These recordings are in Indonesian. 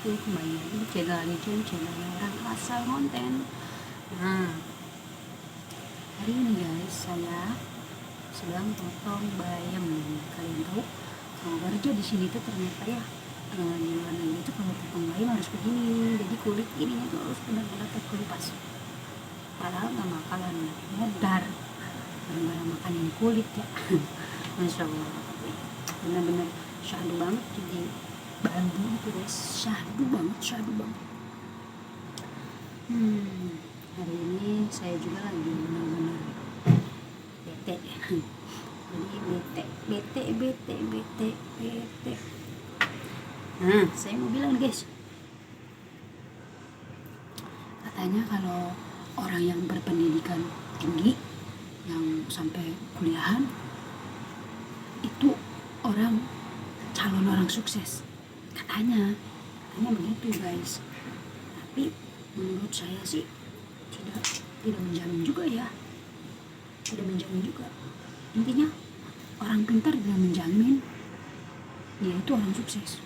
wabarakatuh. Kembali lagi di channelnya orang asal konten. Nah, hari ini guys, saya sedang potong bayam. Kalian tahu kalau kerja di sini tuh ternyata ya, di luar negeri itu kalau potong bayam harus begini. Jadi kulit ininya tuh harus benar-benar terkelupas. Padahal nggak makanan modar, gara-gara makanin kulit ya. Masya Allah, benar-benar syahdu banget jadi bambu itu guys, syahdu banget. Hari ini saya juga lagi benar-benar bete. Jadi bete. Nah, saya mau bilang guys, katanya kalau orang yang berpendidikan tinggi, yang sampai kuliahan, itu calon orang sukses. Katanya begitu guys. Tapi menurut saya sih tidak menjamin juga ya. Intinya orang pintar tidak menjamin dia itu orang sukses.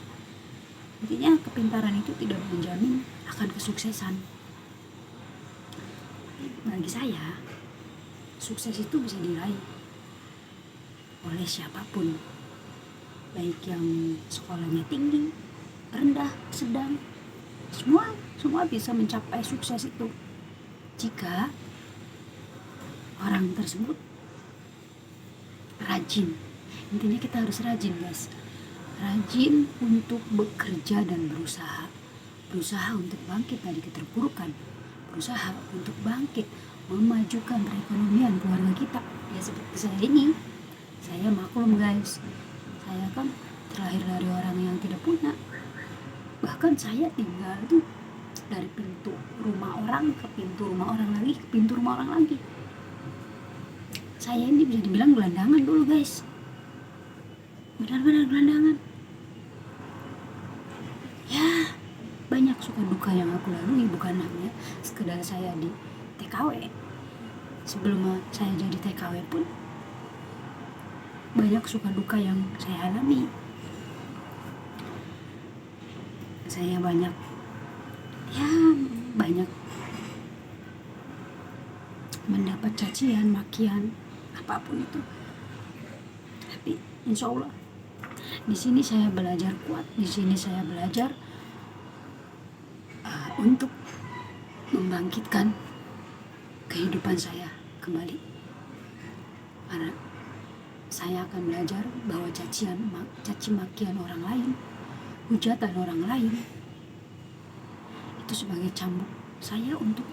Intinya kepintaran itu tidak menjamin akan kesuksesan. Bagi saya, sukses itu bisa diraih oleh siapapun, baik yang sekolahnya tinggi, rendah, sedang, semua bisa mencapai sukses itu jika orang tersebut rajin. Intinya kita harus rajin guys, rajin untuk bekerja dan berusaha untuk bangkit dari keterpurukan, berusaha untuk bangkit memajukan perekonomian keluarga kita. Ya seperti saya ini, saya maklum guys, saya kan terlahir dari orang yang tidak punya. Bahkan saya tinggal tuh dari pintu rumah orang ke pintu rumah orang lagi ke pintu rumah orang lagi. Saya ini bisa dibilang gelandangan dulu guys, benar-benar gelandangan. Ya, banyak suka duka yang aku lalui, bukan hanya sekedar saya di TKW. Sebelum saya jadi TKW pun banyak suka duka yang saya alami. Saya banyak mendapat cacian, makian, apapun itu. Tapi insya Allah di sini saya belajar kuat, di sini saya belajar untuk membangkitkan kehidupan saya kembali. Karena saya akan belajar bahwa caci makian orang lain, hujatan orang lain, itu sebagai cambuk saya untuk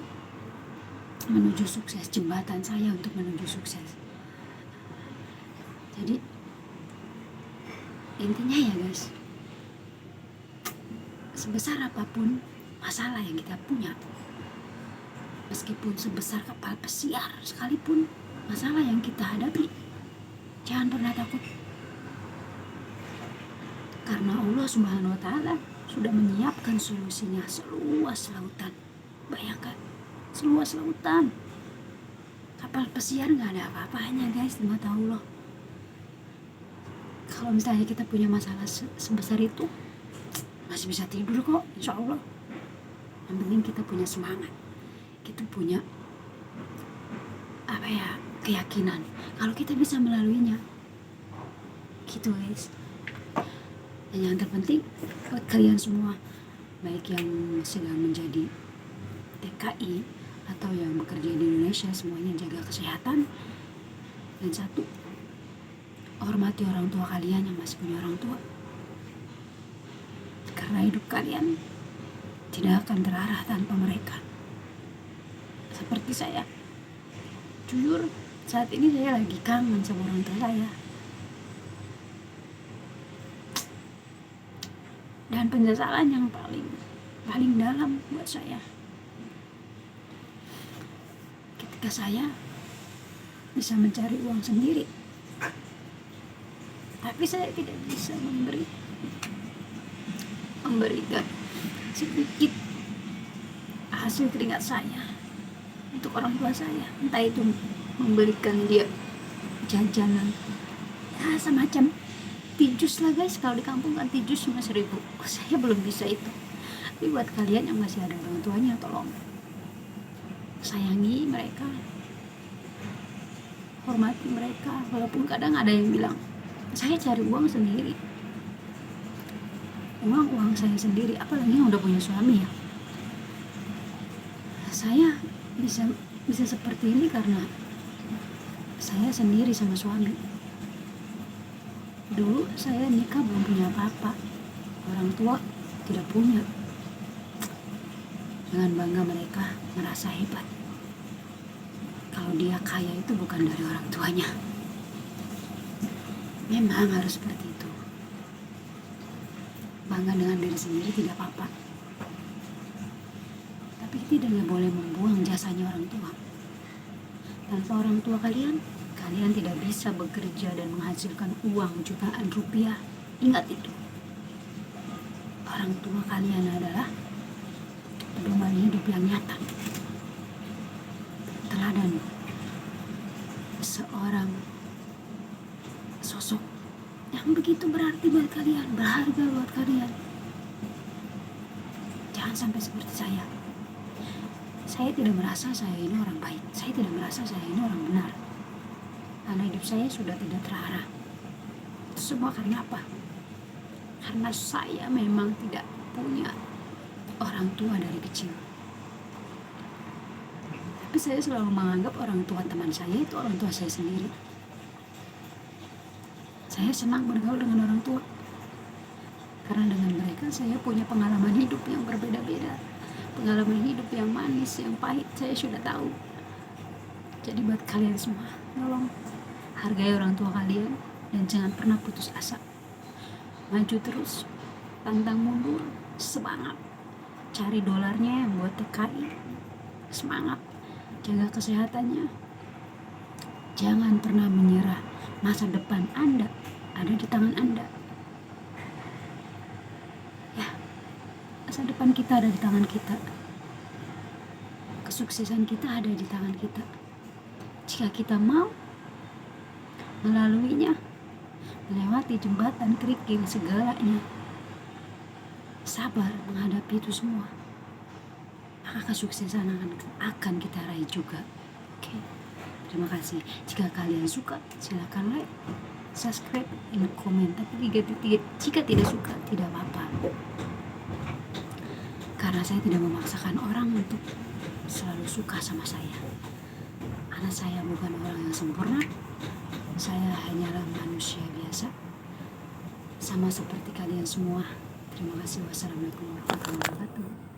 menuju sukses, jembatan saya untuk menuju sukses. Jadi intinya ya guys, sebesar apapun masalah yang kita punya, meskipun sebesar kapal pesiar sekalipun masalah yang kita hadapi, jangan pernah takut. Karena Allah Subhanahu wa Ta'ala sudah menyiapkan solusinya seluas lautan. Bayangkan, seluas lautan. Kapal pesiar gak ada apa-apanya guys di mata Allah. Kalau misalnya kita punya masalah sebesar itu, masih bisa tidur kok, insya Allah. Yang penting kita punya semangat, kita punya keyakinan kalau kita bisa melaluinya, gitu guys. Dan yang terpenting buat kalian semua, baik yang sedang menjadi TKI atau yang bekerja di Indonesia, semuanya jaga kesehatan. Dan satu, hormati orang tua kalian yang masih punya orang tua, karena hidup kalian tidak akan terarah tanpa mereka. Seperti saya, jujur saat ini saya lagi kangen sama orang tua saya. Dan penyesalan yang paling dalam buat saya, ketika saya bisa mencari uang sendiri, tapi saya tidak bisa memberikan sedikit hasil keringat saya untuk orang tua saya. Entah itu membelikan dia jajanan, ya semacam tijus lah guys. Kalau di kampung kan tijus cuma 1.000, saya belum bisa itu. Tapi buat kalian yang masih ada orang tuanya, tolong sayangi mereka, hormati mereka. Walaupun kadang ada yang bilang, saya cari uang sendiri, uang saya sendiri, apalagi yang udah punya suami ya. Saya bisa seperti ini karena saya sendiri sama suami. Dulu saya nikah belum punya apa-apa, orang tua tidak punya. Dengan bangga mereka merasa hebat kalau dia kaya itu bukan dari orang tuanya. Memang harus seperti itu. Bangga dengan diri sendiri tidak apa-apa, tapi tidak boleh membuang jasanya orang tua. Tanpa orang tua kalian tidak bisa bekerja dan menghasilkan uang jutaan rupiah. Ingat itu. Orang tua kalian adalah pedoman hidup yang nyata, teladan, seorang sosok yang begitu berarti buat kalian, berharga buat kalian. Jangan sampai seperti saya. Saya tidak merasa saya ini orang baik, saya tidak merasa saya ini orang benar, karena hidup saya sudah tidak terarah. Itu semua karena apa? Karena saya memang tidak punya orang tua dari kecil. Tapi saya selalu menganggap orang tua teman saya itu orang tua saya sendiri. Saya senang bergaul dengan orang tua, karena dengan mereka saya punya pengalaman hidup yang berbeda-beda. Pengalaman hidup yang manis, yang pahit, saya sudah tahu. Jadi buat kalian semua, tolong hargai orang tua kalian dan jangan pernah putus asa. Maju terus, pantang mundur, semangat. Cari dolarnya yang buat TKI, semangat. Jaga kesehatannya. Jangan pernah menyerah. Masa depan Anda ada di tangan Anda. Ya, masa depan kita ada di tangan kita. Kesuksesan kita ada di tangan kita. Jika kita mau melaluinya, melewati jembatan kerikil segalanya, sabar menghadapi itu semua, maka kesuksesan akan kita raih juga. Oke, terima kasih. Jika kalian suka, silakan like, subscribe, dan komen. Tapi jika tidak suka, tidak apa-apa, karena saya tidak memaksakan orang untuk selalu suka sama saya. Karena saya bukan orang yang sempurna, saya hanyalah manusia biasa, sama seperti kalian semua. Terima kasih. Wassalamualaikum warahmatullahi wabarakatuh.